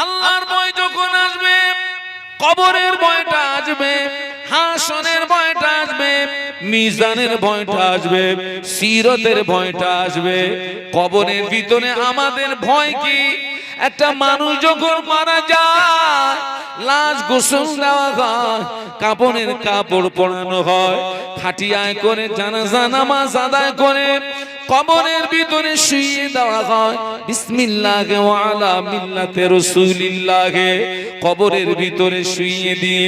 আল্লাহর ভয় যখন আসবে, কবরের ভয়টা আসবে, হাসরের ভয়টা আসবে, মিজানের ভয়টা আসবে, সিরাতের ভয়টা আসবে। কবরের ভিতরে আমাদের ভয় কি? একটা মানুষ যখন মারা যায়, লাশ গোসল দেওয়া হয়, কাপড়ের কাপড় পরানো হয়, খাটিয়ায় করে জানাজা নামাজ আদায় করে কবরের ভিতরে শুইয়ে দেওয়া হয়। বিসমিল্লাহি ওয়া আলা মিল্লাতি রাসূলিল্লাহ। কবরের ভিতরে শুইয়ে দিয়ে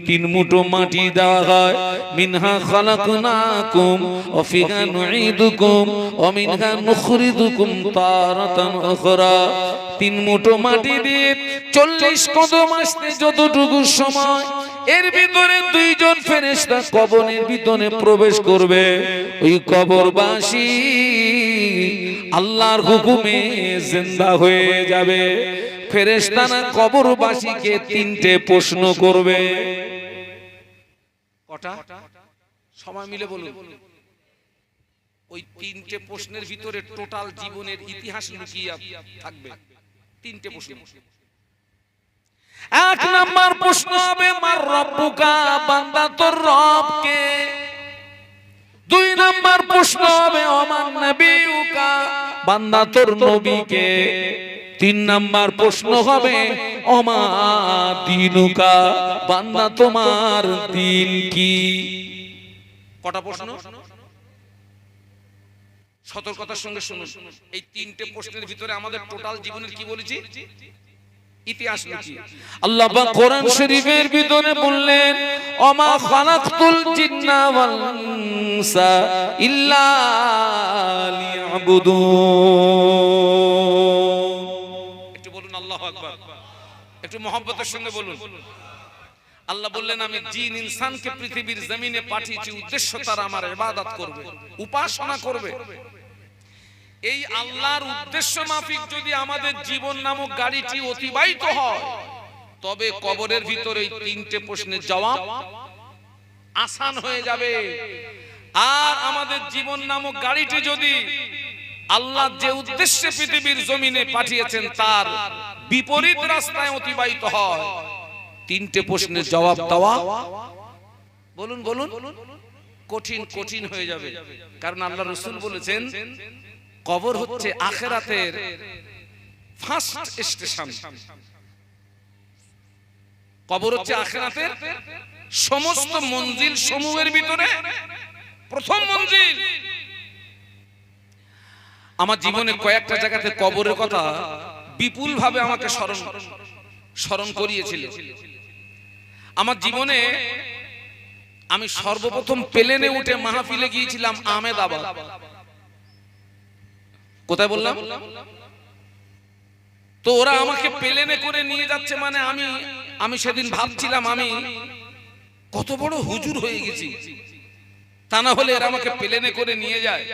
তিন মুঠো মাটি দেওয়া হয়। মিনহা খালাকনাকুম ওয়া ফিহা নুঈদুকুম ওয়া মিনহা নুখরিজুকুম তারাতান উখরা। তিন মুঠো মাটি দিয়ে 40 কদম আসতে যতটুকু সময়, এর ভিতরে দুইজন ফেরেশতা কবরের ভিতরে প্রবেশ করবে। ওই কবরবাসী আল্লাহর হুকুমে জিন্দা হয়ে যাবে। ফেরেশতারা কবরবাসীকে তিনটে প্রশ্ন করবে। কটা? সময় মিলে বলুন। ওই তিনটে প্রশ্নের ভিতরে টোটাল জীবনের ইতিহাস লুকিয়ে থাকবে। তিনটে প্রশ্ন। এক নাম্বার প্রশ্ন হবে মার রব্বুকা, বান্দা তোর রব কে? দুই নাম্বার প্রশ্ন হবে ওমান নবিয়ুকা, বান্দা তোর নবী কে? তিন নাম্বার প্রশ্ন হবে ওমা দীনুকা, বান্দা তোমার দিন কি? কটা প্রশ্ন? সতর্কতার সঙ্গে শুনুন। এই তিনটে প্রশ্নের ভিতরে আমাদের টোটাল জীবনের কি বলেছি ইতিহাস লুকিয়ে। আল্লাহ পাক কোরআন শরীফের ভিতরে বললেন ওমা খালাকতুল জিন্না ওয়াল ইনসা ইল্লা লিয়াবুদুন। একটু বলুন আল্লাহু আকবার, একটু মহব্বতের সঙ্গে বলুন। আল্লাহ বললেন আমি জিন ইনসানকে পৃথিবীর জমিনে পাঠিয়েছি উদ্দেশ্য তারা আমার ইবাদত করবে, উপাসনা করবে। এই আল্লাহর উদ্দেশ্য মাফিক যদি আমাদের জীবন নামক গাড়িটি অতিবাহিত হয়, তবে কবরের ভিতরে এই তিনটে প্রশ্নের জবাব আসান হয়ে যাবে। আর আমাদের জীবন নামক গাড়িটি যদি আল্লাহ যে উদ্দেশ্যে পৃথিবীর জমিনে পাঠিয়েছেন তার বিপরীত রাস্তায় অতিবাহিত হয়, তিনটে প্রশ্নের জবাব দেওয়া বলুন বলুন কঠিন কঠিন হয়ে যাবে। কারণ আল্লাহ রাসূল বলেছেন কবর হচ্ছে আখিরাতের ফার্স্ট স্টেশন। কবর হচ্ছে আখিরাতের সমস্ত মঞ্জিল সমূহের ভিতরে প্রথম মঞ্জিল। আমার জীবনে কয়েকটা জায়গাতে কবরের কথা বিপুল ভাবে আমাকে স্মরণ করিয়েছিল। আমার জীবনে আমি সর্বপ্রথম প্লেনে উঠে মাহফিলে গিয়েছিলাম আহমেদাবাদ। কোথায় বললাম? তো ওরা আমাকে প্লেনে করে নিয়ে যাচ্ছে, মানে আমি সেদিন ভাবছিলাম আমি কত বড় হুজুর হয়ে গেছি, তা না হলে এরা আমাকে প্লেনে করে নিয়ে যায়।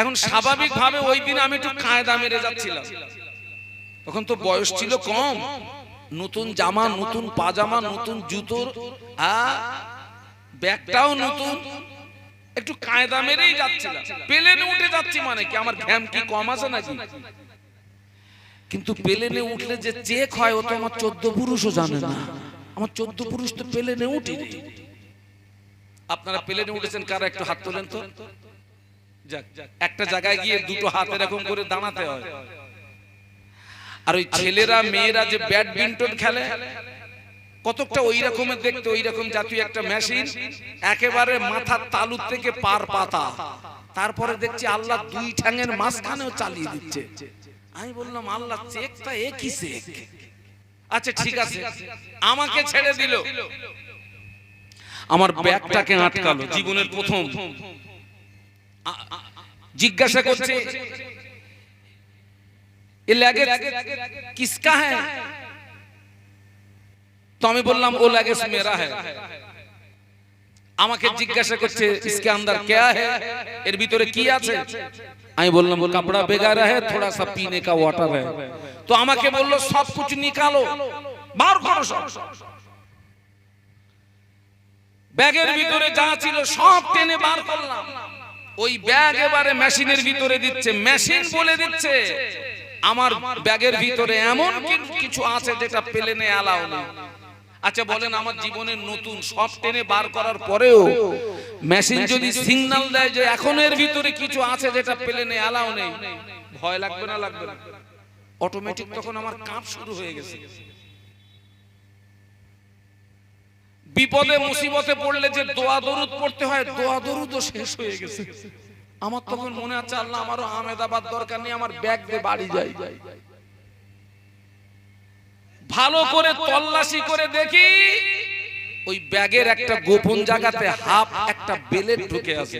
এখন স্বাভাবিক ভাবে ওই দিন আমি একটু কায়দা মেরে যাচ্ছিলাম। তখন তো বয়স ছিল কম, নতুন জামা, নতুন পাজামা, নতুন জুতোর ব্যাগটাও নতুন, একটু কায়দা মেরেই যাচ্ছিলাম। প্লেনে উঠে যাচ্ছি মানে কি আমার ঘ্যাম কি কম আছে নাকি? কিন্তু প্লেনে উঠলে যে চেক হয় ও তো আমার 14 পুরুষও জানে না। আমার 14 পুরুষ তো প্লেনে উঠিনি। আপনারা প্লেনে উঠেছেন কারা? একটু হাত তোলেন তো। যাক, একটা জায়গায় গিয়ে দুটো হাত এরকম করে দাঁড়াতে হয়। আর ওই ছেলেরা মেয়েরা যে ব্যাডমিন্টন খেলে কতকটা ওই রকমের দেখতে, ওই রকম জাতীয় একটা মেশিন, একেবারে মাথার তালু থেকে পার পাতা। তারপরে দেখছি আল্লাহ দুই ঠ্যাঙের মাঝখানেও চালিয়ে দিচ্ছে। আমি বললাম আল্লাহ চেকটা একই চেক। আচ্ছা ঠিক আছে, আমাকে ছেড়ে দিল। আমার ব্যাগটাকে আটকালো। জীবনের প্রথম জিজ্ঞাসা করছে ये लगेज किसका है? तो আমি বললাম ও लगेज मेरा है। আমাকে জিজ্ঞাসা করছে इसके अंदर क्या है, এর ভিতরে কি আছে? আমি বললাম कपड़ा वगैरह है, थोड़ा सा पीने का वाटर है। तो আমাকে বলল सब कुछ निकालो, বার করো সব। ব্যাগের ভিতরে যা ছিল সব টেনে বার করলাম। ওই ব্যাগ এবারে মেশিনের ভিতরে দিচ্ছে। মেশিন বলে দিচ্ছে আমার ব্যাগের ভিতরে এমন কিছু আছে যেটা প্লেনে অ্যালাউ নেই। আচ্ছা বলেন, আমার জীবনের নতুন সব টেনে বার করার পরেও মেশিন যদি সিগন্যাল দেয় যে এখন এর ভিতরে কিছু আছে যেটা প্লেনে অ্যালাউ নেই, ভয় লাগবে না? লাগবে না? অটোমেটিক তখন আমার কাঁপ শুরু হয়ে গেছে। বিপদে মুসিবতে পড়লে যে দোয়া দরুদ পড়তে হয়, দোয়া দরুদও শেষ হয়ে গেছে। আমার তখন মনে হচ্ছে আল্লাহ আমারও আহমেদাবাদ দরকার নেই, আমার ব্যাগ দিয়ে বাড়ি যাই। ভালো করে তল্লাশি করে দেখি ওই ব্যাগের একটা গোপন জায়গাতে হাফ একটা বেলেট ঢুকে আছে।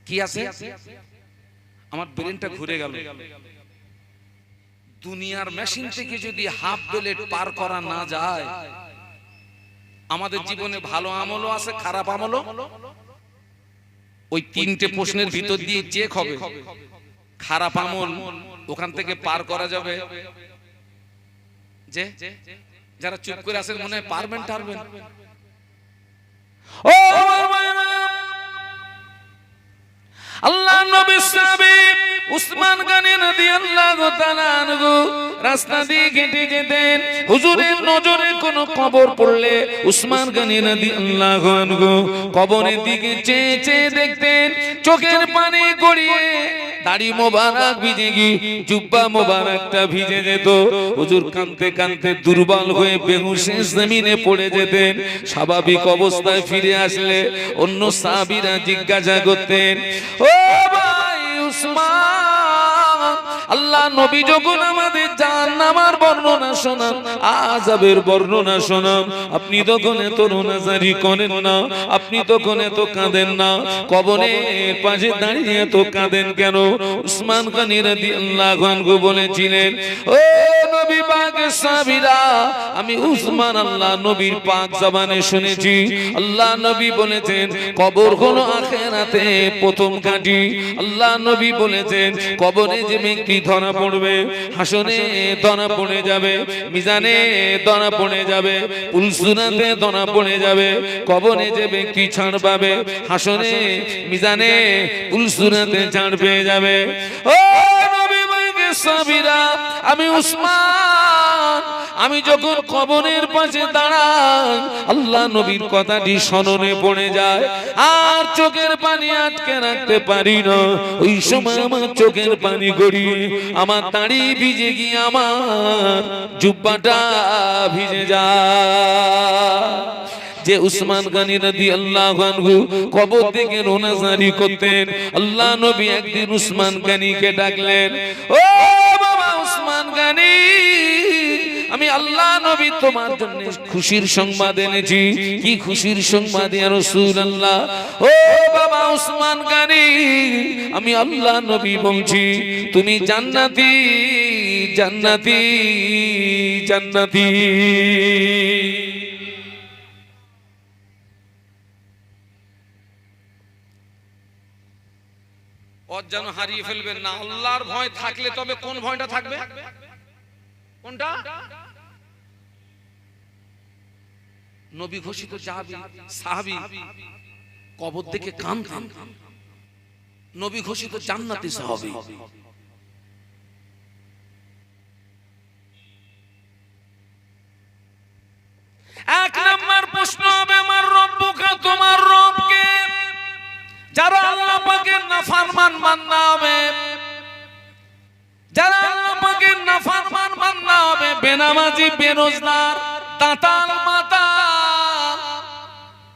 কি আছে? আমার ব্রেনটা ঘুরে গেল। দুনিয়ার মেশিন থেকে যদি হাফ বেলেট পার করা না যায়, আমাদের জীবনে ভালো আমলও আছে, খারাপ আমলও। ওই তিনটে প্রশ্নের ভিতর দিয়ে চেক হবে, খারাপ আমল ওখান থেকে পার করা যাবে। যে যারা চুপ করে আছেন মনে হয় পারবেন টারবেন। ও আল্লাহ নবী সাহাবী উসমান গনি রাদিয়াল্লাহু তাআলা আনহু রাস্তা দিয়ে হেঁটে যেতেন। হুজুরের নজরে কোনো কবর পড়লে উসমান গনি রাদিয়াল্লাহু আনহু কবরের দিকে চেয়ে চেয়ে দেখতেন। চোখের পানি গড়িয়ে দাড়ি মোবারক ভিজে গিয়ে জুব্বা মোবারকটা ভিজে যেত। হুজুর কাঁদতে কাঁদতে দুর্বল হয়ে বেহুশে জমিনে পড়ে যেতেন। স্বাভাবিক অবস্থায় ফিরে আসলে অন্য সাহাবীরা জিজ্ঞাসা করতেন, ও ভাই উসমান, আল্লাহ নবী যখন আমাদের জাহান্নামের বর্ণনা শোনান, আযাবের বর্ণনা শোনান, আপনি তখন এত রোনাজারি করেন না, আপনি তখন এত কাঁদেন না, কবরের পাশে দাঁড়িয়ে এত কাঁদেন কেন? উসমান গনি রাদিয়াল্লাহু আনহু বলেছিলেন, ও নবী পাকের সাহাবীরা, আমি উসমান আল্লাহ নবীর পাক জবানে শুনেছি আল্লাহ নবী বলেছেন কবর হলো আখিরাতে প্রথম ঘাঁটি। আল্লাহ নবী বলেছেন কবরে যে ব্যক্তি ধরা পড়বে, হাসরে ধরা পড়ে যাবে, মিজানে ধরা পড়ে যাবে, পুলসুরাতে ধরা পড়ে যাবে। কবরে যে ব্যক্তি ছাড় পাবে, হাসরে মিজানে পুলসুরাতে ছাড় পেয়ে যাবে। ও নবী পাকের সাহাবীরা, আমি উসমান, আমি যখন কবরের পাশে দাঁড়াই আল্লাহ নবীর কথাটি স্মরণে পড়ে যায় আর চোখের পানি আটকে রাখতে পারি না। ওই সময় আমার চোখের পানি গড়িয়ে আমার দাড়ি ভিজে গিয়ে আমার জুব্বাটা ভিজে যায়। যে উসমান গনি রাদিয়াল্লাহু আনহু কবর থেকে রোনাজারি করতেন, আল্লাহ নবী একদিন উসমান গনিকে ডাকলেন, ও বাবা উসমান গনি, আমি আল্লাহ নবী তোমার জন্য খুশির সংবাদ এনেছি। কি খুশির সংবাদ ইয়া রাসূলুল্লাহ? ও বাবা উসমান গনি, আমি আল্লাহ নবী বলছি তুমি জান্নাতি জান্নাতি জান্নাতি। যেন হারিয়ে ফেলবেন না। আল্লাহর ভয় থাকলে তবে কোন ভয়টা থাকবে? কোনটা? নবী ঘোষিত সাহাবী কবর থেকে কাঁদতেন, নবী ঘোষিত জান্নাতি সাহাবী। এক নম্বর প্রশ্ন হবে আমার রব্বুকা, তোমার রব কে? যারা আল্লাহ পাকের নাফরমান বান্দা হবে, যারা আল্লাহ পাকের নাফরমান বান্দা হবে, বেনামাজি, বেরোজগার, দাতাল, মাতাল,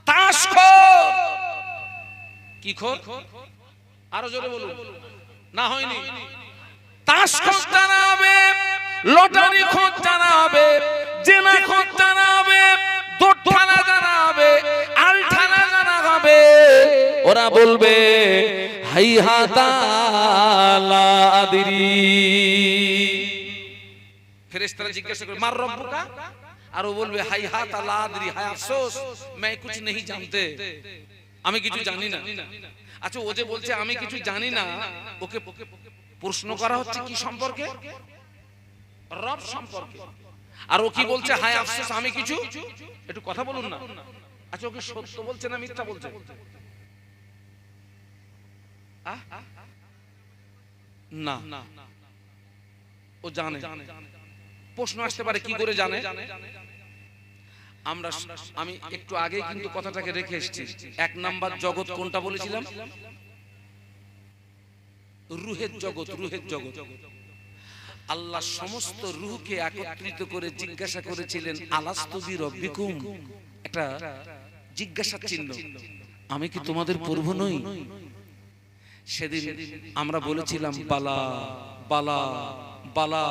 তাসখোর, কি খোর? আরো জোরে বলুন, না হয়নি। তাসখোর যারা হবে, লটারি খোর যারা হবে, জেনা খোর যারা হবে, দোটানা যারা হবে, আলঠানা যারা হবে, ওরা বলবে হাইহাতা লা আদরি। ফেরেশতারা জিজ্ঞাসা করে মার রব্বুকা, আর ও বলবে হাইহাতা লা আদরি, হায় আফসোস मैं कुछ नहीं जानते, আমি কিছু জানি না। আচ্ছা ও যে বলছে আমি কিছু জানি না, ওকে প্রশ্ন করা হচ্ছে কি সম্পর্কে? রব সম্পর্কে। আর ও কি বলছে? হায় আফসোস আমি কিছু, একটু কথা বলুন না। আচ্ছা ওকে সত্য বলছে না মিথ্যা বলছে? না, ও জানে। প্রশ্ন আসতে পারে কি করে জানে? আমি একটু আগে কিন্তু কথাটাকে রেখে এসেছি। 1 নাম্বার জগৎ কোনটা বলেছিলাম? রূহের জগৎ। রূহের জগৎ। আল্লাহ সমস্ত রূহকে একত্রিত করে জিজ্ঞাসা করেছিলেন আলাস্তু বিরব্বিকুম, একটা জিজ্ঞাসার চিহ্ন, আমি কি তোমাদের প্রভু নই? সেদিন আমরা বলেছিলাম বালা বালা বালা।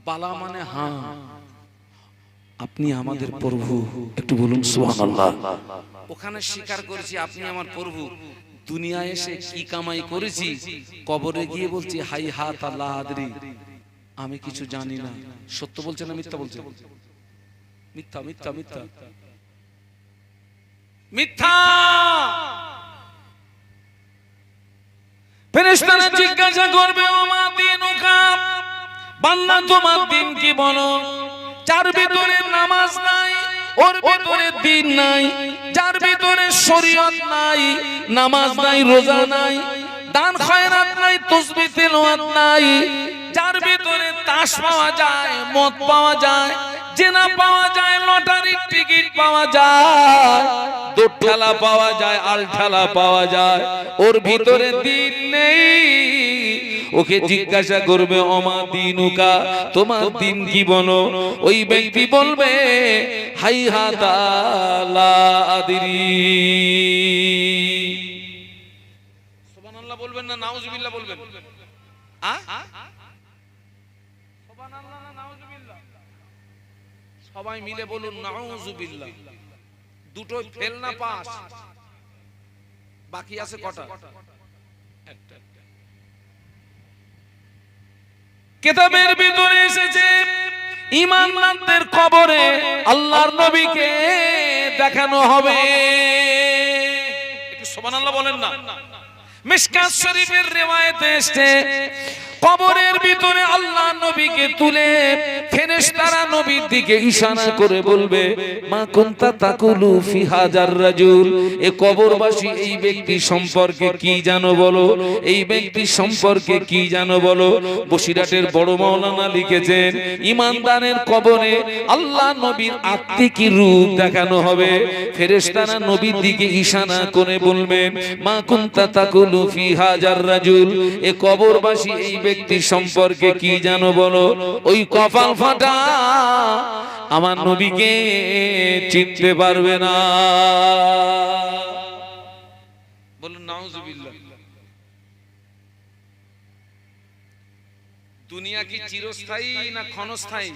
বালা মানে হ্যাঁ, আপনি আমাদের প্রভু। একটু বলুন সুবহানাল্লাহ। ওখানে স্বীকার করেছি আপনি আমার প্রভু। দুনিয়ায় এসে কি কামাই করেছি, কবরে গিয়ে বলছি হাই হাত আল্লাহ আদরি, আমি কিছু জানি না। সত্য বলছে না মিথ্যা বলছে? মিথ্যা মিথ্যা মিথ্যা মিথ্যা। ফেরেশতারা জিজ্ঞাসা করবে ওমা দিনুকা, বান্দা তোমার দিন কি বলো? যার ভিতরে নামাজ নাই ওর ভিতরে দিন নাই, যার ভিতরে শরীয়ত নাই, নামাজ নাই, রোজা নাই, দান খয়রাত নাই, তাসবিহ তিলাওয়াত নাই, যার ভিতরে তাস পাওয়া যায়, মদ পাওয়া যায়, জেনা পাওয়া যায়, লটারির টিকিট পাওয়া যায়, দৌড় খেলা পাওয়া যায়, আল খেলা পাওয়া যায়, ওর ভিতরে দিন নেই। ওকে জিজ্ঞাসা করবে ওমা দিনুকা, তোমার দিন কি বলো? ওই ব্যক্তি বলবে হাই হাতা লা আদরি। সুবহানাল্লাহ বলবেন না নাউজুবিল্লাহ বলবেন? সুবহানাল্লাহ না নাউজুবিল্লাহ? সবাই মিলে বলুন নাউজুবিল্লাহ। দুটোই ফেল না পাস? বাকি আছে কটা? একটা। কিতাবের ভিতরে এসেছে ঈমানদারদের কবরে আল্লাহর নবীকে দেখানো হবে। একটু সুবহানাল্লাহ বলেন না। মিশকাত শরীফের রিওয়ায়েতে এসেছে কবরের ভিতরে আল্লাহ নবীকে তুলে ফেরেশতারা নবীর দিকে ইশারা করে বলবে মা কুনতা তাকুলু ফি হাজার রাজুল, এই কবরবাসী এই ব্যক্তি সম্পর্কে কি জানো বলো? এই ব্যক্তি সম্পর্কে কি জানো বলো? বসিরহাটের বড় মাওলানা লিখেছেন ঈমানদারের কবরে আল্লাহ নবীর আত্মিক রূপ দেখানো হবে। ফেরেশতারা নবীর দিকে ইশারা করে বলবেন মা কুনতা তাকুলু ফি হাজার রাজুল, এই কবরবাসী এই ব্যক্তি সম্পর্কে কি জানো বলো? ওই কপাল ফাটা আমার নবীকে চিনতে পারবে না। বলুন নাউজুবিল্লাহ। দুনিয়া কি চিরস্থায়ী না ক্ষণস্থায়ী?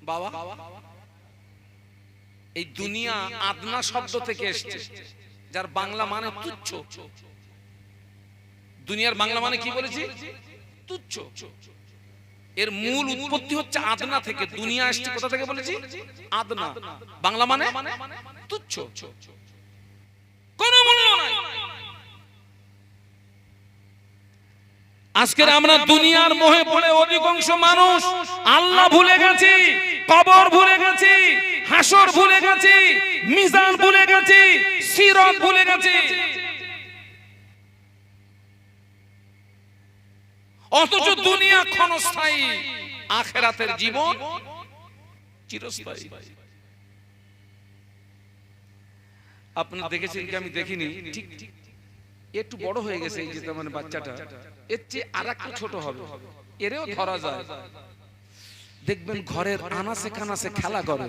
বাবা, এই দুনিয়া আদনা শব্দ থেকে এসেছে, যার বাংলা মানে তুচ্ছ। দুনিয়ার বাংলা মানে কি বলেছি? তুচ্ছ। এর মূল উৎপত্তি হচ্ছে আদনা থেকে। দুনিয়া আসছে কোথা থেকে বলেছি? আদনা। বাংলা মানে তুচ্ছ, কোনো মূল্য নাই। আজকের আমরা দুনিয়ার মোহে পড়ে অধিকাংশ মানুষ আল্লাহ ভুলে গেছি, কবর ভুলে গেছি, হাসর ভুলে গেছি, মিজান ভুলে গেছি, সিরাত ভুলে গেছি। অথচ দুনিয়া ক্ষণস্থায়ী, আখিরাতের জীবন চিরস্থায়ী। আপনারা দেখেছেন কি? আমি দেখিনি। ঠিক একটু বড় হয়ে গেছে এই যে মানে বাচ্চাটা, এর চেয়ে আরেকটু ছোট হবে, এরেও ধরা যায়। দেখবেন ঘরের আনাচে কানাচে খেলা করে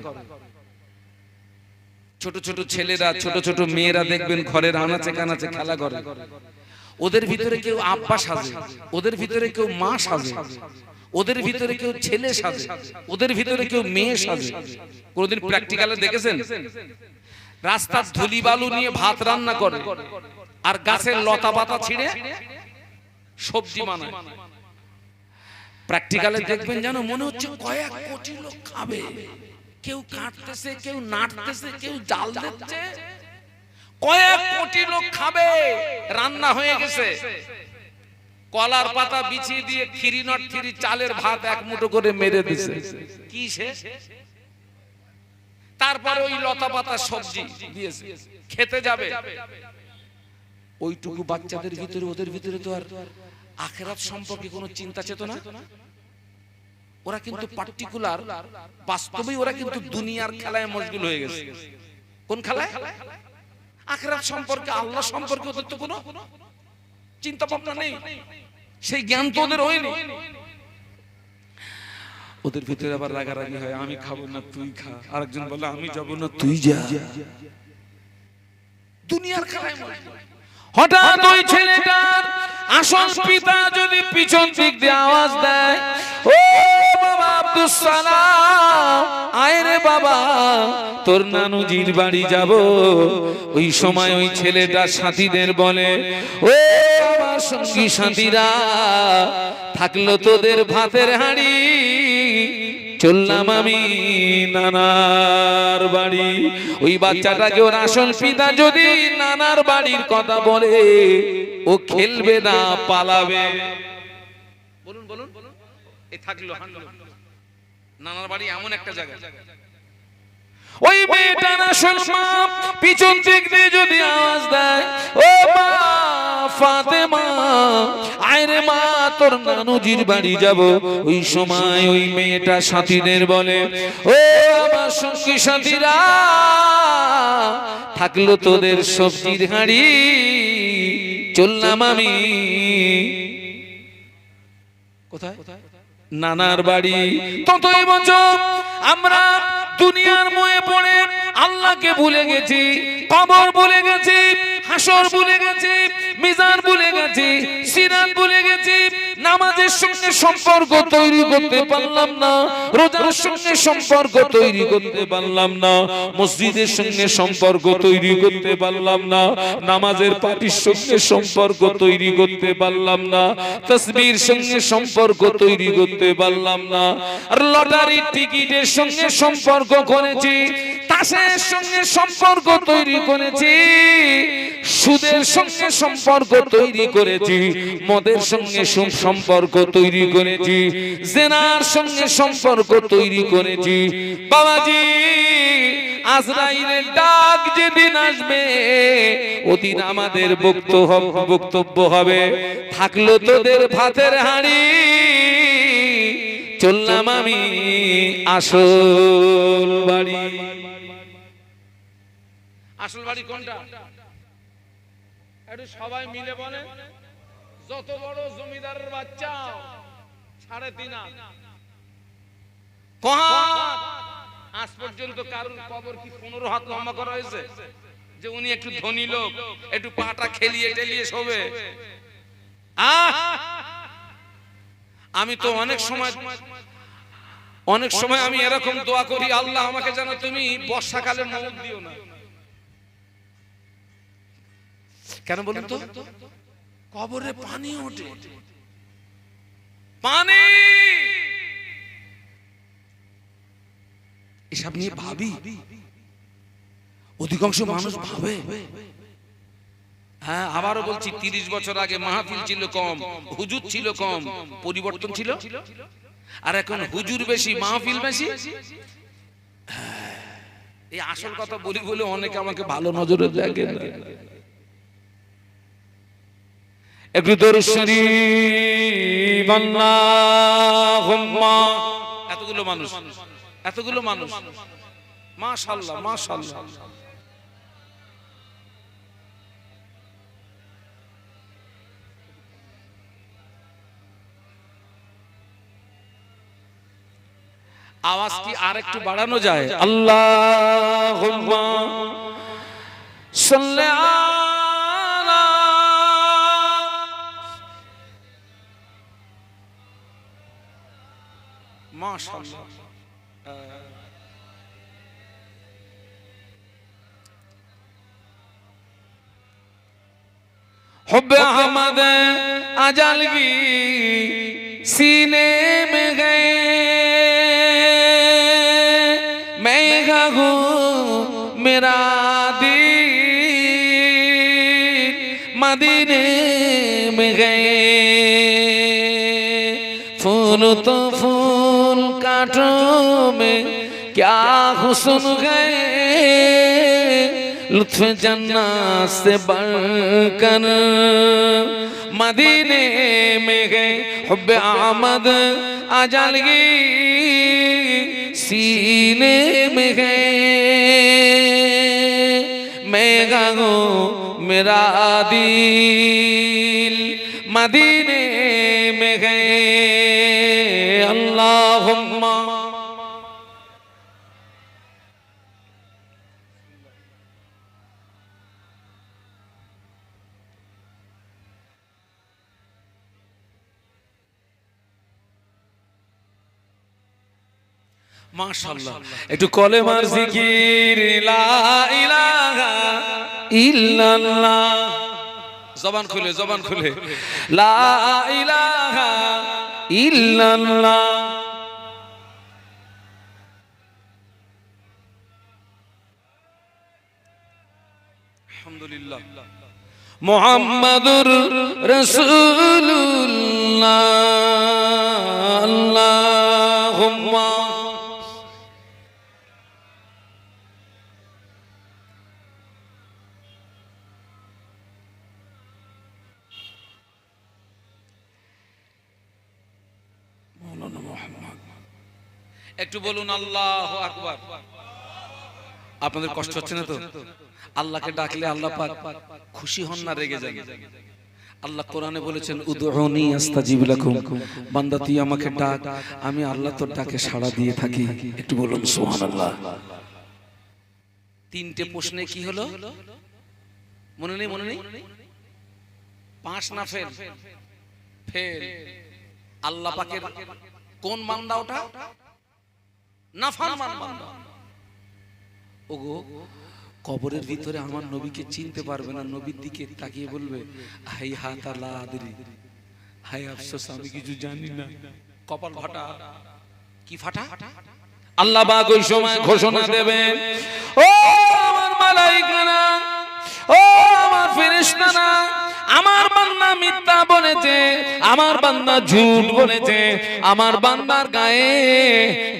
ছোট ছোট ছেলেরা, ছোট ছোট মেয়েরা, দেখবেন ঘরের আনাচে কানাচে খেলা করে। ওদের ভিতরে কেউ আব্বা সাজে, ওদের ভিতরে কেউ মা সাজে, ওদের ভিতরে কেউ ছেলে সাজে, ওদের ভিতরে কেউ মেয়ে সাজে। কোনদিন প্র্যাকটিক্যালে দেখেছেন? রাস্তার ধুলি বালু নিয়ে ভাত রান্না করে আর গাছের লতা পাতা ছিঁড়ে সবজি বানায়। প্র্যাকটিক্যালে দেখবেন যেন মনে হচ্ছে কয়েক কোটি লোক খাবে। কেউ কাটতেছে, কেউ নাড়তেছে, কেউ জাল দিচ্ছে, কয়েক কোটি লোক খাবে। রান্না হয়ে গেছে, কলার পাতা বিছিয়ে দিয়ে 303 চালের ভাত এক মুঠো করে মেরে দিছে। কি শেষ? তারপরে ওই লতা পাতা সবজি দিয়েছে, খেতে যাবে। ওইটুকু বাচ্চাদের ভিতরে, ওদের ভিতরে তো আর আখিরাত সম্পর্কে কোনো চিন্তা চেতনা ওরা কিন্তু পার্টিকুলার বাস্তবেই ওরা কিন্তু দুনিয়ার খেলায় মশগুল হয়ে গেছে। কোন খেলায়? আখিরাত সম্পর্কে, আল্লাহ সম্পর্কে ওদের তো কোনো চিন্তা ভাবনা নেই, সেই জ্ঞান তো ওদের হয়নি। ওদের ভিতরে আবার রাগারাগি হয়, আমি খাবো না তুই খা, আরেকজন বলে আমি যাবো না তুই যা। দুনিয়ার খেলায় মশগুল। হঠাৎ ওই ছেলেটার আসল পিতা যদি পিছন দিক দিয়ে আওয়াজ দেয়, ও বাবা আব্দুস সালাম, আয় রে বাবা তোর নানুজির বাড়ি যাব। ওই সময় ওই ছেলেটা সাথীদের বলে, ও আমার সঙ্গী সাথীরা, থাকলো তোদের ভাতের হাঁড়ি, চললাম আমি নানার বাড়ি। ওই বাচ্চাটাকে ওর আসল পিতা যদি নানার বাড়ির কথা বলে, ও খেলবে না, পালাবে। বলুন বলুন, এই থাকলো নানার বাড়ি এমন একটা জায়গা। ওই মেয়েটার আসল মা পিছন দিক দিয়ে যদি আওয়াজ দেয়, ও মা ফাতেমা, আয় রে মা তোর নানুজির বাড়ি যাব। ওই সময় ওই মেয়েটা সাথীদের বলে, ও আমার সঙ্গী সাথীরা, থাকলো তোদের সবজির হাঁড়ি, চললাম আমি কোথায়? নানার বাড়ি। ততই বছর আমরা দুনিয়ার মোহে পড়ে আল্লাহকে ভুলে গেছি, কবর ভুলে গেছি, হাসর ভুলে গেছি, মিজান ভুলে গেছি, সিরাত ভুলে গেছি। নামাজের সঙ্গে সম্পর্ক তৈরি করতে পারলাম না, রোজার সঙ্গে সম্পর্ক তৈরি করতে পারলাম না, মসজিদের সঙ্গে সম্পর্ক তৈরি করতে পারলাম না, নামাজের পাটির সঙ্গে সম্পর্ক তৈরি করতে পারলাম না, তাসবির সঙ্গে সম্পর্ক তৈরি করতে পারলাম না। আর লটারির টিকিটের সঙ্গে সম্পর্ক করেছি, তাসের সঙ্গে সম্পর্ক তৈরি করেছি, সুদের সঙ্গে সম্পর্ক তৈরি করেছি, মদের সঙ্গে সম্পর্ক তৈরি করেছি, জেনার সঙ্গে সম্পর্ক তৈরি করেছি। বাবাজি, আজরাইলের ডাক যেদিন আসবে, ওদিন আমাদের বক্তব্য হবে, থাকলো তোদের ভাতের হাঁড়ি, চললাম আমি আসল বাড়ি। আসল বাড়ি কোনটা? একটু সবাই মিলে বলে। যত বড় জমিদারের বাচ্চা, 3.5 আজ পর্যন্ত কারণ কবর কি 15 হাত লম্বা করা হয়েছে যে উনি একটু ধনী লোক, একটু পাটা খেলিয়ে টেলিয়ে শোবে? আমি তো অনেক সময় আমি এরকম দোয়া করি, আল্লাহ আমাকে যেন তুমি বর্ষাকালে মৌত দিও না। কেন বলুন তো? কবরে পানি ওঠে, পানি। এসব নিয়ে ভাবি, অধিকাংশ মানুষ ভাবে। হ্যাঁ, আবারও বলছি, 30 বছর আগে মাহফিল ছিল কম, হুজুর ছিল কম, পরিবর্তন ছিল। আর এখন হুজুর বেশি, মাহফিল বেশি। এই আসল কথা বলি বলে অনেকে আমাকে ভালো নজরে দেখে না। একটু দরুদ শরীফ আল্লাহুম্মা। এতগুলো মানুষ, মাশাআল্লাহ মাশাআল্লাহ। আওয়াজ কি আর একটু বাড়ানো যায়? আল্লাহুম্মা সাল্লি আলা। মাশাআল্লাহ। हुब्बे अहमद अजल की सीने में गए, मैं हूँ मेरा दिल मदीने में गए। फूल तो फूल कांटों में क्या हुस्न गए, लुत्फ जन्नत से बढ़कर मदीने में गए हुब्बे आमद अजलगी सीने में गए मैं गाऊं मेरा दिल मदीने में गए अल्लाहुम्मा माशाअल्लाह একটু কলেমার জিকির লা ইলাহা ইল্লাল্লাহ জবান খুলে লা ইলাহা ইল্লাল্লাহ আলহামদুলিল্লাহ মুহাম্মাদুর রাসূলুল্লাহ আল্লাহুম্মা একটু বলুন আল্লাহু আকবার। আপনাদের কষ্ট হচ্ছে না তো? আল্লাহকে ডাকলে আল্লাহ পাক খুশি হন না রেগে যান? আল্লাহ কোরআনে বলেছেন উদউনি আস্তাজিব লাকুম, বান্দা তুই আমাকে ডাক, আমি আল্লাহ তোর ডাকে সাড়া দিয়ে থাকি। একটু বলুন সুবহানাল্লাহ। তিনটে প্রশ্নে কি হলো মনে নেই? 5 না ফেল? ফেল। আল্লাহ পাকের কোন বান্দা ওটা? নাফরমান বান্দা। ওগো কবরের ভিতরে আমার নবীকে চিনতে পারবে না, নবীর দিকে তাকিয়ে বলবে হাই হাতা লা আদরি, হাই আফসোস আমি কিছু জানি না। কপাল ফাটা। কি ফাটা? আল্লাহ পাক ওই সময় ঘোষণা দেবেন, ও আমার মালায়েকারা, ও আমার ফেরেশতারা, আমার বান্দা মিথ্যা বলেছে, আমার বান্দা ঝুট বলেছে, আমার বান্দার গায়ে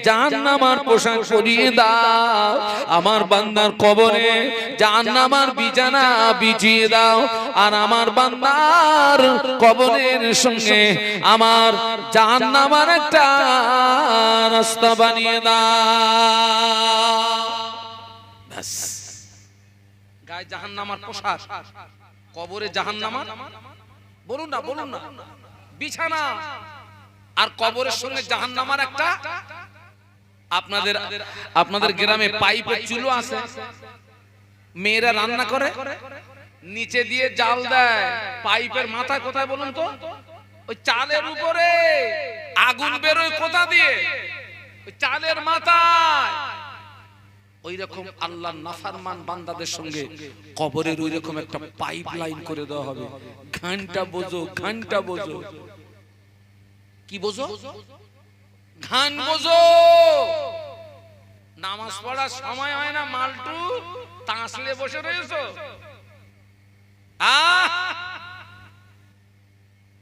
জাহান্নামের পোশাক পরিয়ে দাও, আমার বান্দার কবরে জাহান্নামের বিছানা বিছিয়ে দাও, আর আমার বান্দার কবরের সঙ্গে আমার জাহান্নামের একটা রাস্তা বানিয়ে দাও। ব্যাস, গায়ে জাহান্নামের পোশাক, কবরে জাহান্নামার, বলুন না বিছানা, আর কবরের সঙ্গে জাহান্নামার একটা। আপনাদের গ্রামে পাইপের চুলো আছে, মেয়েরা রান্না করে নিচে দিয়ে জাল দেয়, পাইপের মাথা কোথায় বলুন তো? ওই চালের উপরে আগুন বেরোয় কোথা দিয়ে? ওই চালের মাথায়। ওই রকম আল্লাহর নাফরমান বান্দাদের সঙ্গে কবরের ওই রকম একটা পাইপ লাইন করে দেওয়া হবে। ঘন্টা বোঝো, ঘন্টা বোঝো। কি বোঝো? ঘান বোঝো। নামাজ পড়ার সময় হয় না, মালটু তাসলে বসে রয়েছো।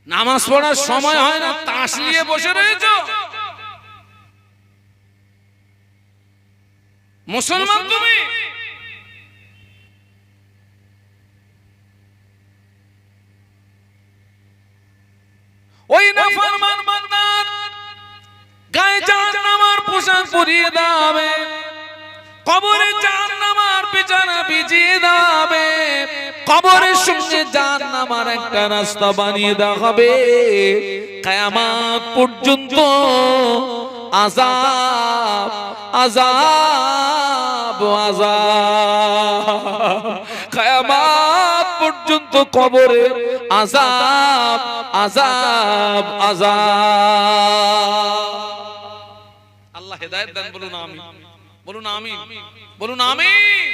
নামাজ পড়ার সময় হয় না, তাসলিয়ে বসে রয়েছো। মুসলমান তুমি? ওই নাফরমান বান্দার গায়ে জাহান্নামের পোশাক পরিয়ে দাও, কবরে জাহান্নামের বিছানা বিছিয়ে দাও, কবরের সঙ্গে জাহান্নামের একটা রাস্তা বানিয়ে দেওয়া হবে। কিয়ামত পর্যন্ত আযাব আযাব আযাব, কিয়ামত পর্যন্ত কবরে আযাব আযাব আযাব। আল্লাহ হেদায়েত দেন, বলুন আমিন, বলুন আমিন, বলুন আমিন।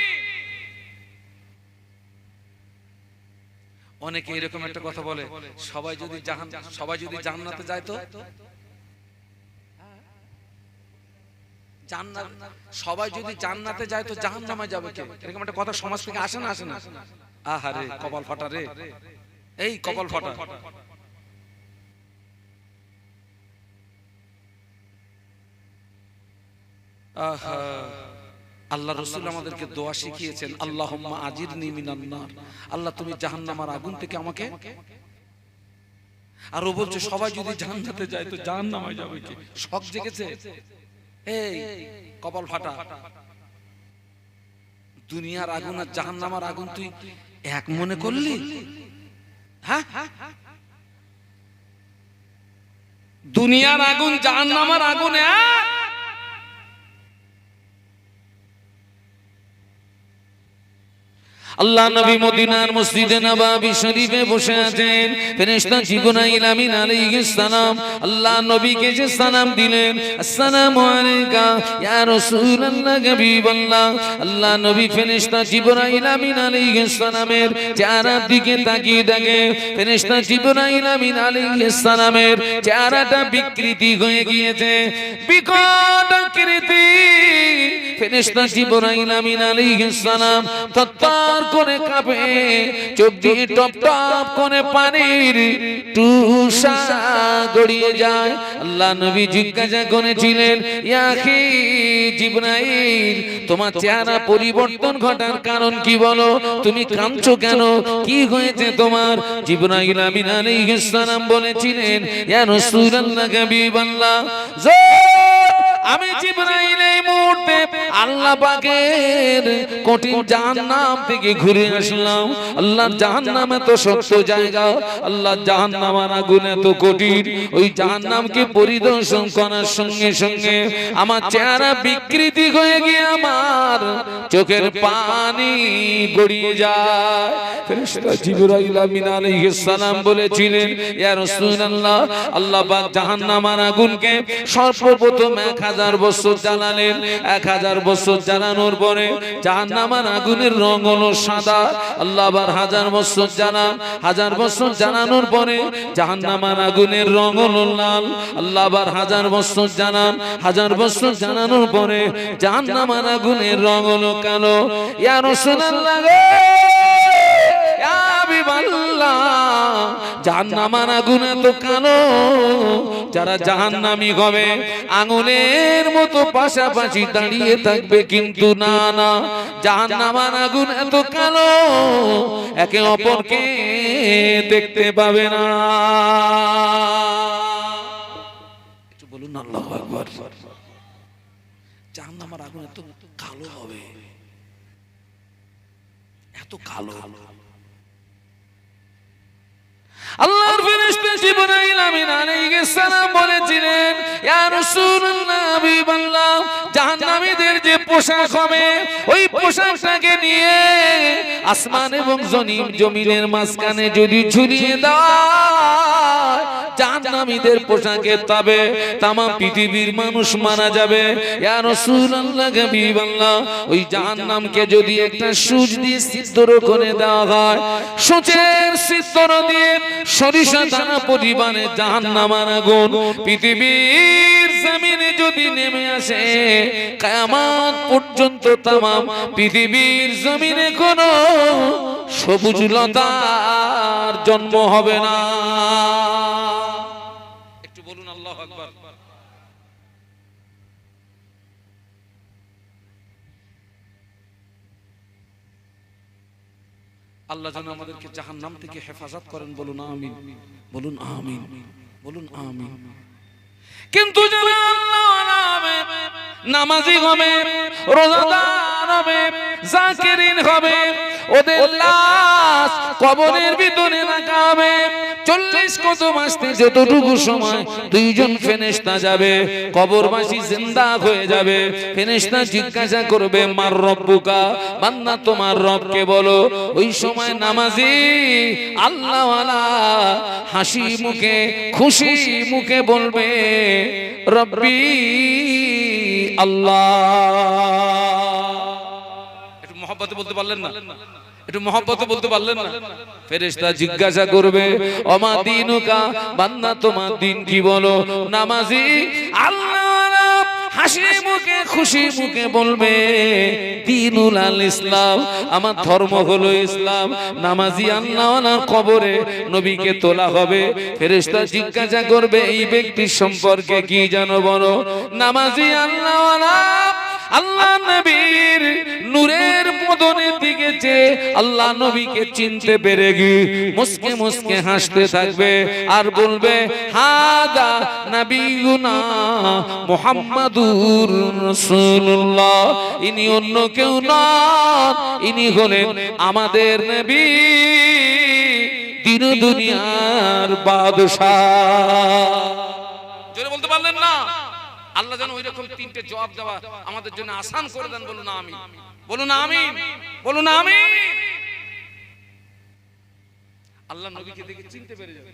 অনেকে এরকম একটা কথা বলে, সবাই যদি জান্নাতে যায় তো সবাই যদি জান্নাতে যায় তো জাহান্নামে যাবে কে? এরকম একটা কথা সমাজ থেকে আসে না? আহারে কপাল ফাটা রে, এই কপাল ফাটা। আহা আল্লাহ রাসূল আমাদেরকে দোয়া শিখিয়েছেন, আল্লাহুম্মা আজিরনি মিনান নার, আল্লাহ তুমি জাহান্নামের আগুন থেকে আমাকে। আর ও বলছে সবাই যদি জান্নাতে যায় তো জাহান্নামে যাবে কি? শক জেগেছে, এই কপাল ফাটা। দুনিয়ার আগুন আর জাহান্নামের আগুন তুই এক মনে করলি? হ্যাঁ, দুনিয়ার আগুন জাহান্নামের আগুন এক। আল্লাহ নবী মদিনার মসজিদে নববী শরীফে বসে আছেন, ফেরেশতা জিবরাইল আমিন আলাইহিস সালাম আল্লাহ নবীকে যে সালাম দিলেন, আসসালামু আলাইকা ইয়া রাসূলুল্লাহ হাবিবাল্লাহ। আল্লাহ নবী ফেরেশতা জিবরাইল আমিন আলাইহিস সালামের চেহারার দিকে তাকিয়ে দেখে, ফেরেশতা জিবরাইল আমিন আলাইহিস সালামের চেহারাটা বিকৃতি হয়ে গিয়েছে, বিকট আকৃতি। ফেরেশতা জিবরাইল আমিন আলাইহিস সালাম তত্তর করে কাঁপে, চোখ দিয়ে টপ টপ করে পানির টুসা গড়িয়ে যায়। আল্লাহ নবী জিজ্ঞাসা করেছিলেন, ইয়া আখি জিবরাইল, তোমার চেহারা পরিবর্তন ঘটার কারণ কি বলো? তুমি কাঁদছো কেন? কি হয়েছে তোমার? জিবরাইল আমিন আলাইহিস সালাম বলেছিলেন, ইয়া রাসূলুল্লাহ হাবিবাল্লাহ, আমি জিবরাইল এই মুহূর্তে আল্লাহ পাকের কঠিন জাহান্নাম থেকে ঘুরে আসলাম। আল্লাহর জাহান্নাম এত শক্ত জায়গা, আল্লাহর জাহান্নামের আগুন এত কঠিন, ওই জাহান্নামকে পরিদর্শন করার সঙ্গে সঙ্গে আমার চেহারা বিকৃতি হয়ে গিয়ে আমার চোখের পানি গড়িয়ে যায়। ফেরেশতা জিবরাইল আমিন আলাইহিস সালাম বলেছিলেন, ইয়া রাসূলুল্লাহ, আল্লাহ পাক জাহান্নামের আগুনকে সর্বপ্রথম 1000 বছর জ্বালালেন। 1000 বছর জ্বালানোর পরে জাহান্নামের আগুনের রং হলো সাদা। আল্লাহ আবার 1000 বছর জ্বালান, 1000 বছর জ্বালানোর পরে জাহান্নামের আগুনের রং হলো লাল। আল্লাহ আবার 1000 বছর জ্বালান, 1000 বছর জ্বালানোর পরে জাহান্নামের আগুনের রং হলো কালো। ইয়া রাসূলুল্লাহ, জাহান্নামের আগুন এত কালো, যারা জাহান্নামী হবে আঙুলের মতো পাশাপাশি দাঁড়িয়ে থাকবে, কিন্তু না না, জাহান্নামের আগুন এত কালো একে অপরকে দেখতে পাবে না। একটু বলুন আল্লাহু আকবার। জাহান্নামের আগুন এত কালো হবে, এত কালো। আল্লাহর ফেরেশতা জিবরাইল আমিন আলাইহিস সালাম বলেছিলেন, ইয়া রাসূলুল্লাহ হাবিবাল্লাহ, জাহান্নামীদের যে পোশাক হবে ওই পোশাকটাকে নিয়ে আসমান এবং জমিনের মাঝখানে যদি ঝুলিয়ে দেওয়া জাহান্নামীদের পোশাকে তবে তামাম পৃথিবীর মানুষ মারা যাবে। ইয়া রাসূলুল্লাহ হাবিবাল্লাহ, ওই জাহান্নামকে যদি একটা সূচ দিয়ে ছিদ্র করে দেওয়া হয়, সূচের ছিদ্র দিয়ে সরিষা দানা পরিমাণে জাহান্নামের আগুন পৃথিবীর জমিনে যদি নেমে আসে, কিয়ামত পর্যন্ত তামাম পৃথিবীর জমিনে কোনো সবুজ লতার জন্ম হবে না। একটু বলুন আল্লাহু আকবার। আল্লাহ যেন আমাদেরকে জাহান্নাম থেকে হেফাজত করেন, বলুন আমিন, বলুন আমিন, বলুন আমিন। কিন্তু যারা আল্লাহওয়ালা হবে, নামাজি হবে, রোজাদার হবে, জাকিরিন হবে, ওদের লাশ কবরের ভিতরে রাখা হবে। 40 কদম আসতে যতটুকু সময় দুইজন ফেরেশতা যাবে, কবরবাসী জিন্দা হয়ে যাবে। ফেরেশতা জিজ্ঞাসা করবে, মার রব্বুকা, বান্দা তোমার রবকে বলো। ওই সময় নামাজি আল্লাহওয়ালা হাসি মুখে খুশি মুখে বলবে, রব্বি আল্লাহ। একটু মহব্বতে বলতে পারলেন না? একটু মহব্বতে বলতে পারলেন না? ফেরেশতা জিজ্ঞাসা করবে, ওমা দিনুকা, বান্দা তোমার দিন কি বলো। নামাজি আল্লাহওয়ালা হাসি মুখে খুশি মুখে বলবে, দিনুল আল ইসলাম, আমার ধর্ম হলো ইসলাম। নামাজি আল্লাহওয়ালার কবরে নবীকে তোলা হবে। ফেরেশতা জিজ্ঞাসা করবে, এই ব্যক্তির সম্পর্কে কি জানো বলো। নামাজি আল্লাহওয়ালা আল্লাহ নবীর নূরের বদনের দিকে চেয়ে আল্লাহ নবীকে চিনতে পেরে গিয়ে মুস্কে মুস্কে হাসতে থাকবে আর বলবে হাদা নবিয়ুনা মুহাম্মাদুর রাসূলুল্লাহ, ইনি অন্য কেউ নন, ইনি হলেন আমাদের নবী, দিন দুনিয়ার বাদশাহ। জোরে বলতে পারলেন না? আল্লাহ যেন ওই রকম তিনটে জবাব দেওয়া আমাদের জন্য আসান করে দেন। বলুন আমিন, বলুন আমিন, বলুন আমিন। আল্লাহ নবীকে দেখে চিনতে পেরে যাবে,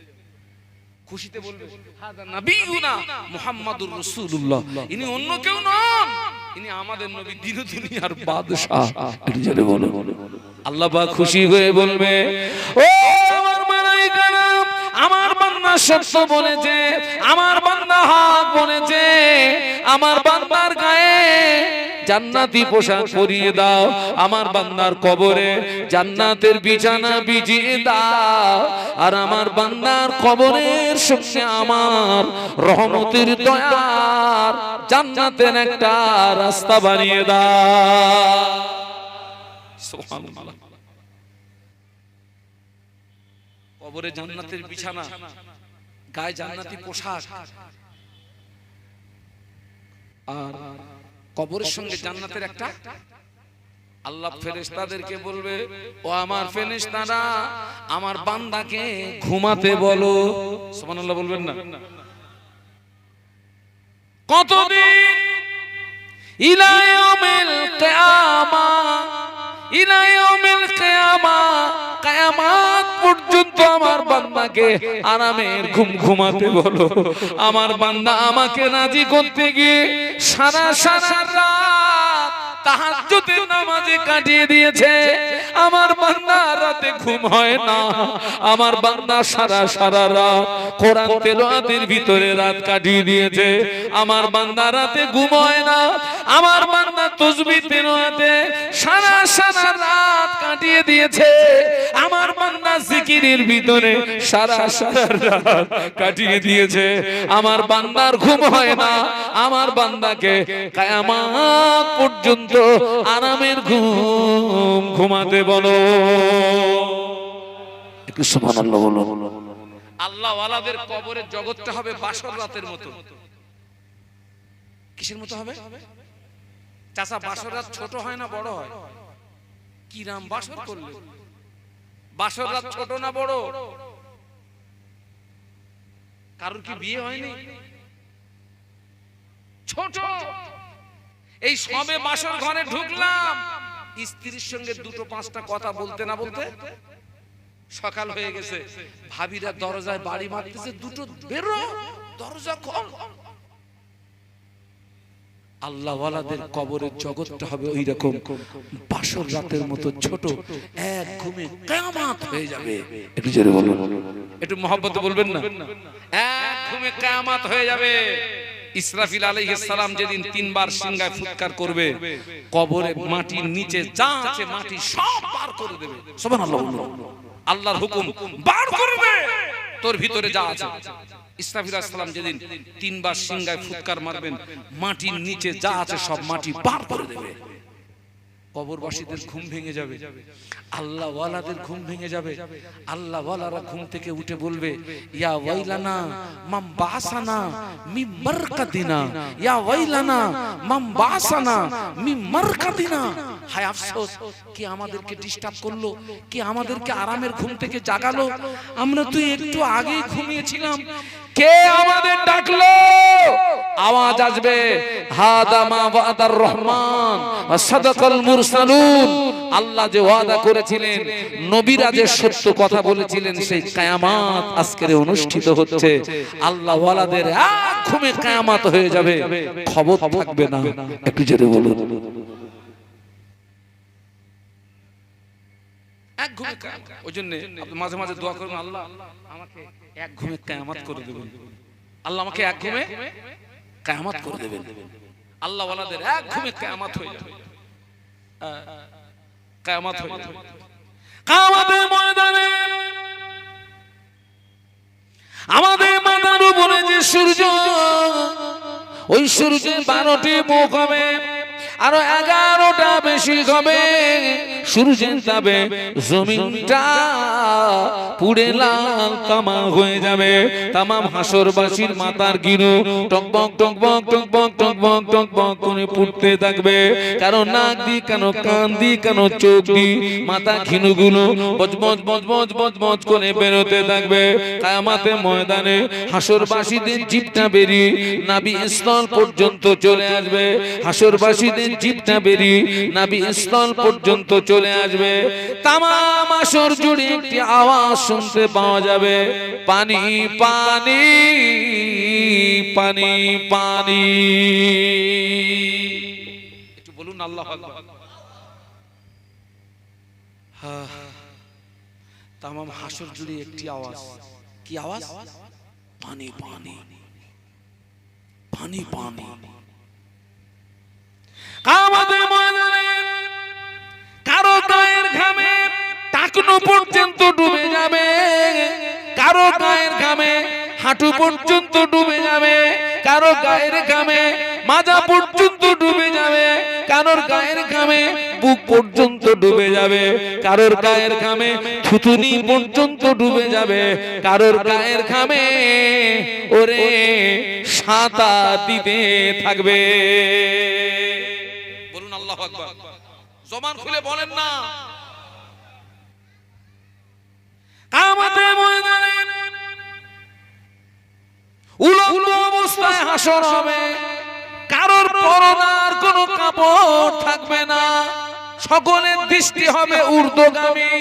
খুশিতে বলবে হাদা নবিয়ুনা মুহাম্মাদুর রাসূলুল্লাহ, ইনি অন্য কেউ নন, ইনি আমাদের নবী, দিন দুনিয়ার বাদশাহ। একটু জোরে বলুন। আল্লাহ পাক খুশি হয়ে বলবে ও আমার মালায়েকারা, আমার বান্দা সত্য বলেছে, আমার বান্দা হক বলেছে, আমার বান্দার গায়ে জান্নাতি পোশাক পরিয়ে দাও, আমার বান্দার কবরে জান্নাতের বিছানা বিছিয়ে দাও, আর আমার বান্দার কবরের সঙ্গে আমার রহমতের দয়ার জান্নাতের একটা রাস্তা বানিয়ে দাও। সুবহানাল্লাহ। কবরে জান্নাতের বিছানা, গায়ে জান্নাতি পোশাক, আর কবরের সঙ্গে জান্নাতের একটা। আল্লাহ ফেরেশতাদেরকে বলবে ও আমার ফেরেশতারা, আমার বান্দাকে ঘুমাতে বলো। সুবহানাল্লাহ বলবেন না? কতদিন? ইলা ইয়াউমিল কিয়ামা, ইলা ইয়াউমিল কিয়ামা, কিয়ামত পর্যন্ত আমার বান্দাকে আরামের ঘুম ঘুমাতে বলো। আমার বান্দা আমাকে রাজি করতে গিয়ে সারা সারা রাত তাহাজ্জুদের নামাজে কাটিয়ে দিয়েছে, আমার বান্দা রাতে ঘুম হয় না, আমার বান্দা সারা সারা রাত কোরআন তেলাওয়াতের ভিতরে রাত কাটিয়ে দিয়েছে, আমার বান্দা রাতে ঘুম হয় না, আমার বান্দা তাসবিহ তেলাওয়াতে সারা সারা রাত কাটিয়ে দিয়েছে, আমার বান্দা জিকিরের ভিতরে সারা সারা রাত কাটিয়ে দিয়েছে, আমার বান্দার ঘুম হয় না, আমার বান্দাকে কিয়ামত পর্যন্ত আরামের ঘুম ঘুমাতে বলো। একটু সুবহানাল্লাহ বলো। আল্লাহ ওয়ালাদের কবরের জগৎটা হবে বাসর রাতের মতো। কিসের মতো হবে? চাচা বাসর রাত ছোট হয় না বড় হয়? কি নাম বাসর করলে? বাসর রাত ছোট না বড়? কারোর কি বিয়ে হয়নি? ছোট। এই সবে বাসর ঘরে ঢুকলাম, স্ত্রীর সঙ্গে দুটো পাঁচটা কথা বলতে না বলতে সকাল হয়ে গেছে, ভাবিরা দরজায় বাড়ি মারতেছে, দুটো বেরো, দরজা খোল। আল্লাহ ওয়ালাদের কবরের জগৎটা হবে ওই রকম বাসর রাতের মতো ছোট, এক ঘুমে কিয়ামত হয়ে যাবে। একটু জোরে বলুন, একটু মহব্বতে বলবেন না? এক ঘুমে কিয়ামত হয়ে যাবে। ইসরাফিল আলাইহিস সালাম যেদিন তিনবার সিংহায় ফুৎকার করবে, কবরে মাটির নিচে যা আছে মাটি সব বার করে দেবে। সুবহানাল্লাহ। আল্লাহর হুকুম, বার করবে তোর ভিতরে যা আছে। ইসরাফিল আলাইহিস সালাম যেদিন তিনবার সিংহায় ফুৎকার মারবেন, মাটির নিচে যা আছে সব মাটি বার করে দেবে। কবরবাসীদের ঘুম ভেঙে যাবে, আল্লাহ ওয়ালাদের ঘুম ভেঙে যাবে। আল্লাহ ওয়ালারা ঘুম থেকে উঠে বলবে ইয়া ওয়াইলানা মাম বাসানা মিম মারকাদিনা, ইয়া ওয়াইলানা মাম বাসানা মিম মারকাদিনা। হায় আফসোস, কে আমাদেরকে ডিস্টার্ব করলো, কে আমাদেরকে আরামের ঘুম থেকে জাগালো, আমরা তো একটু আগেই ঘুমিয়েছিলাম, কে আমাদের ডাকলো? আওয়াজ আসবে হাদা মা ওয়াদার রহমান ওয়া সাদাকাল মুরসালুন। আল্লাহ যে ওয়াদা করেছিলেন, নবীরা যে সত্য কথা বলেছিলেন, সেই কিয়ামত আজকে অনুষ্ঠিত হচ্ছে। আল্লাহ ওয়ালাদের এক ঘুমে কিয়ামত হয়ে যাবে, খবর থাকবে না। একটু জোরে বলুন। এক ঘুমে কিয়ামত। ওইজন্য মাঝে মাঝে দোয়া করুন, আল্লাহ আমাকে এক ঘুমে কিয়ামত করে দেবেন, আল্লাহ আমাকে এক ঘুমে কিয়ামত করে দেবেন। আল্লাহ ওয়ালাদের এক ঘুমে কিয়ামত হয়ে যাবে, কিয়ামত হয়ে যাবে। কিয়ামতের ময়দানে আমাদের মাথার উপরে যে সূর্য, ওই সূর্যের 12টি মুখ হবে, আরো 11টা বেশি হবে, সূর্যের তাপে জমিনটা পুড়ে লাল তামা হয়ে যাবে। তামাম হাসরবাসীর মাথার গিরু টকবক টকবক টকবক টকবক টকবক করে পুড়তে থাকবে। কারণ নাক দি, কেন কান দি, কেন চোখ দি, মাথা ঘিনুগুলো বজবজ বজবজ বজবজ করে বেরোতে থাকবে। কিয়ামতের ময়দানে হাসরবাসীদের জিভটা বেরিয়ে নাভি স্থল পর্যন্ত চলে আসবে। হাসরবাসীদের জিভটা বেরিয়ে নাভি স্থল পর্যন্ত চলে আসবে। তামাম হাসর জুড়ে একটি আওয়াজ শুনতে পাওয়া যাবে, পানি পানি পানি পানি। একটু বলুন আল্লাহু আকবার। তামাম হাসর জুড়ে একটি আওয়াজ, কি আওয়াজ? পানি পানি পানি পানি। কিয়ামতের ময়দানে কারো গায়ের ঘামে টাকনু পর্যন্ত ডুবে যাবে, কারো গায়ের ঘামে হাঁটু পর্যন্ত ডুবে যাবে, কারো গায়ের ঘামে মাজা পর্যন্ত ডুবে যাবে, কারোর গায়ের ঘামে বুক পর্যন্ত ডুবে যাবে, কারোর গায়ের ঘামে থুতুনি পর্যন্ত ডুবে যাবে, কারোর গায়ের ঘামে ওরে সাঁতার দিতে থাকবে। বলুন আল্লাহু আকবার। জবান খুলে বলেন না। কিয়ামতের ময়দানে উলঙ্গ অবস্থায় হাসর হবে, কারোর পরনার কোনো কাপড় থাকবে না, সকলের দৃষ্টি হবে ঊর্ধ্বগামী।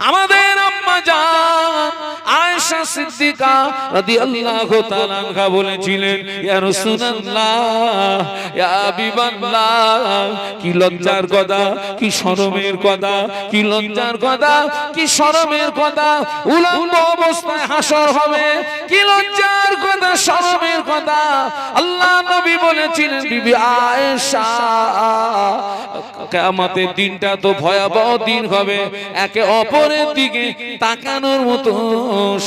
আমাদের আম্মা জান আয়েশা সিদ্দিকা রাদিয়াল্লাহু তাআলা আনহা বলেছিলেন, ইয়া রাসূলুল্লাহ, ইয়া হাবিবাল্লাহ, কি লজ্জার কথা, কি শরমের কথা, কি লজ্জার কথা, কি শরমের কথা। উলঙ্গ অবস্থায় হাসর হবে, কি লজ্জার কথা, শরমের কথা। আল্লাহ নবী বলেছিলেন, বিবি আয়েশা, কিয়ামতের দিনটা তো ভয়াবহ দিন হবে, একে অপরের দিকে তাকানোর মতো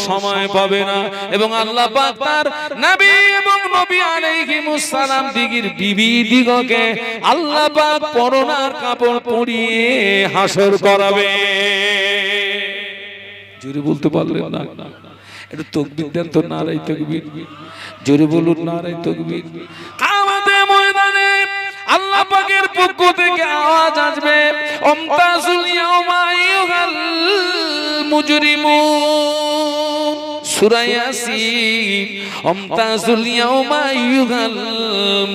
সময় পাবে না। এবং আল্লাহ পাক তার নবী এবং নবী আলাইহিমুস সালাম দিগির বিবি দিগকে আল্লাহ পাক পরনার কাপড় পরিয়ে হাসর করাবে। জোরে বলতে পারলেন না? একটু তাকবীর দেন তো, নারায়ে তাকবীর। জোরে বলুন নারায়ে তাকবীর। কিয়ামতের ময়দানে আল্লাহ পাকের পক্ষ থেকে আওয়াজ আসবে, আমতাজুল ইয়াউমা আইয়ুহাল মুজরিমুন। সূরা ইয়াসিন, আমতাজুল ইয়াউমা আইয়ুহাল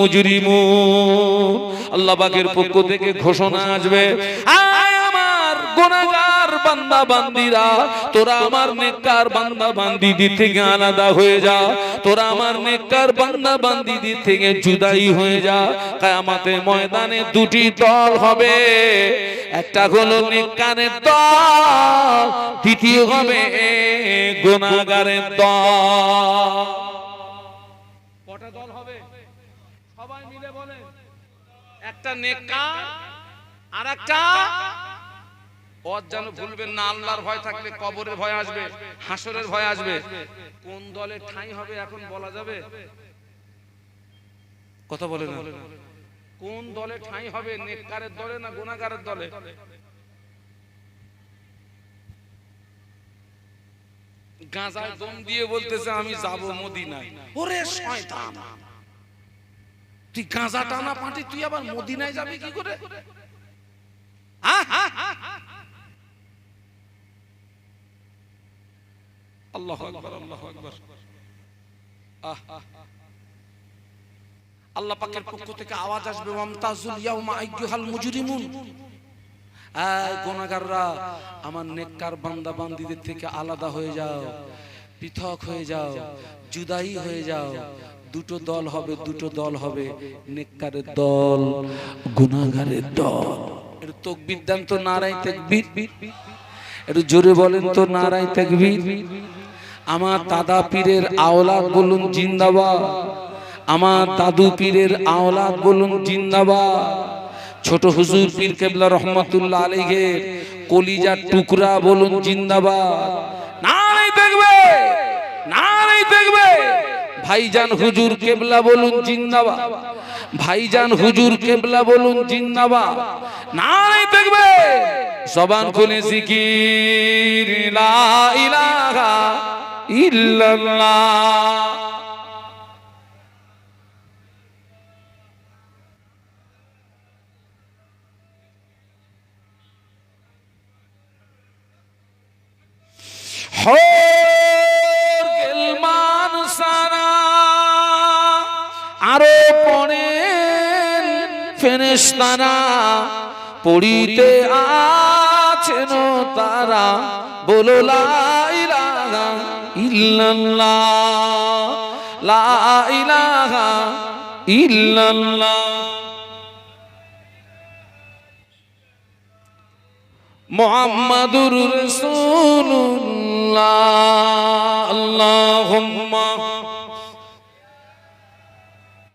মুজরিমুন। আল্লাহ পাকের পক্ষ থেকে ঘোষণা আসবে, আয় আমার গুনাহগার বান্দা বান্দীরা, তোরা আমার নেককার বান্দা বান্দীদের থেকে আলাদা হয়ে যা, তোরা আমার নেককার বান্দা বান্দীদের থেকে জুদাই হয়ে যা। কিয়ামতের ময়দানে দুটি দল হবে, একটা হলো নেককারের দল, দ্বিতীয় হবে গুনাহগারের দল। কটা দল হবে? সবাই মিলে বলেন। একটা নেককার আর একটা পথ যেন ভুলবেন না। আল্লাহর ভয় থাকলে কবরের ভয় আসবে, হাসরের ভয় আসবে। কোন দলে ঠাঁই হবে এখন বলা যাবে? কথা বলে না। কোন দলে ঠাঁই হবে, নেককারের দলে না গুনাহগারের দলে? গাঁজায় দম দিয়ে বলতেছে আমি যাব মদিনায়। ওরে শয়তান, তুই গাঁজা টানা পাটি, তুই আবার মদিনায় যাবি কি করে? আল্লাহু আকবার, আল্লাহু আকবার। আল্লাহ পাকের পক্ষ থেকে আওয়াজ আসবে, আমতাজুল ইয়াউমা আইয়ুহাল মুজরিমুন। এই গুনাহগাররা, আমার নেককার বান্দা বান্দীদের থেকে আলাদা হয়ে যাও, পৃথক হয়ে যাও, জুদাই হয়ে যাও। দুটো দল হবে, দুটো দল হবে, নেককারের দল, গুনাহগারের দল। এর তাকবীর দেন তো, নারায়ে তাকবীর। একটু জোরে বলেন তো, নারায়ে তাকবীর। আমার দাদা পীরের আওলাদ বলুন জিন্দাবাদ, আমার দাদু পীরের আওলাদ বলুন জিন্দাবাদ। ছোট হুজুর পীর কেবলা রহমাতুল্লাহ আলাইহির কলিজার টুকরা বলুন জিন্দাবাদ। নারায়ে তাকবীর, নারায়ে তাকবীর। ভাইজান হুজুর কেবলা বলুন জিন্দাবাদ, ভাইজান হুজুর কেবলা বলুন জিন্দাবাদ। নারে তাকবীর, জবান খুলে জিকির লা ইলাহা ইল্লাল্লাহ। আরো পড়েন ফেরেশতারা, পড়িতে আছেন তারা, বলো লা ইলাহা ইল্লাল্লাহ, লা ইলাহা ইল্লাল্লাহ। মুহাম্মাদুর রাসূলুল্লাহ। আল্লাহুম্মা